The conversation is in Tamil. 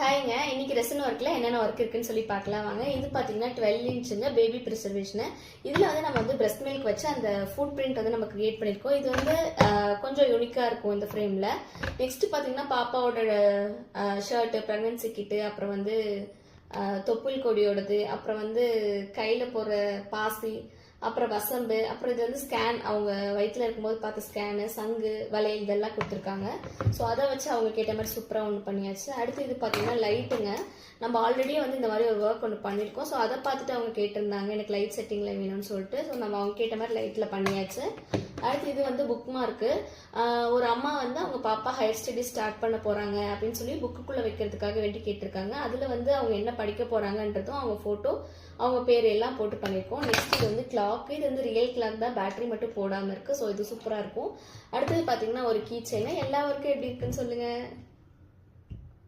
ஹாய்ங்க, இன்னைக்கு ரெசன் ஒர்க்கில் என்னென்ன ஒர்க் இருக்குன்னு சொல்லி பார்க்கலாம் வாங்க. இது பார்த்தீங்கன்னா 12 இன்ச்சுங்க பேபி ப்ரிசர்வேஷனு. இதில் வந்து நம்ம வந்து பிரஸ்ட் மில்க் வச்சு அந்த ஃபுட் பிரிண்ட் வந்து நம்ம கிரியேட் பண்ணியிருக்கோம். இது வந்து கொஞ்சம் யூனிக்காக இருக்கும் இந்த ஃப்ரேமில். நெக்ஸ்ட் பார்த்தீங்கன்னா பாப்பாவோட ஷர்ட்டு, ப்ரெக்னன்சி கிட்டு, அப்புறம் வந்து தொப்புள் கொடியோடது, அப்புறம் வந்து கையில் போடுற பாசி, அப்புறம் வசம்பு, அப்புறம் இது வந்து ஸ்கேன், அவங்க வயிற்றில் இருக்கும்போது பார்த்த ஸ்கேனு, சங்கு, வளையல் இதெல்லாம் கொடுத்துருக்காங்க. ஸோ அதை வச்சு அவங்க கேட்ட மாதிரி சூப்பராக ஒன்று பண்ணியாச்சு. அடுத்து இது பார்த்தீங்கன்னா லைட்டுங்க. நம்ம ஆல்ரெடி வந்து இந்த மாதிரி ஒரு ஒர்க் ஒன்று பண்ணியிருக்கோம். ஸோ அதை பார்த்துட்டு அவங்க கேட்டிருந்தாங்க எனக்கு லைட் செட்டிங்கில் வேணும்னு சொல்லிட்டு. ஸோ நம்ம அவங்க கேட்ட மாதிரி லைட்டில் பண்ணியாச்சு. அடுத்து இது வந்து புக் மார்க்கு. ஒரு அம்மா வந்து அவங்க பாப்பா ஹையர் ஸ்டடி ஸ்டார்ட் பண்ண போகிறாங்க அப்படின்னு சொல்லி புக்குக்குள்ளே வைக்கிறதுக்காக வேண்டி கேட்டிருக்காங்க. அதில் வந்து அவங்க என்ன படிக்க போகிறாங்கன்றதும் அவங்க ஃபோட்டோ, அவங்க பேர் எல்லாம் போட்டு பண்ணியிருக்கோம். நெக்ஸ்ட் இது வந்து கிளாக். இது வந்து ரியல் கிளாக் தான், பேட்டரி மட்டும் போடாமல் இருக்குது. ஸோ இது சூப்பராக இருக்கும். அடுத்தது பார்த்தீங்கன்னா ஒரு கீ செயின். எல்லா ஒர்க்கும் எப்படி இருக்குன்னு சொல்லுங்கள்.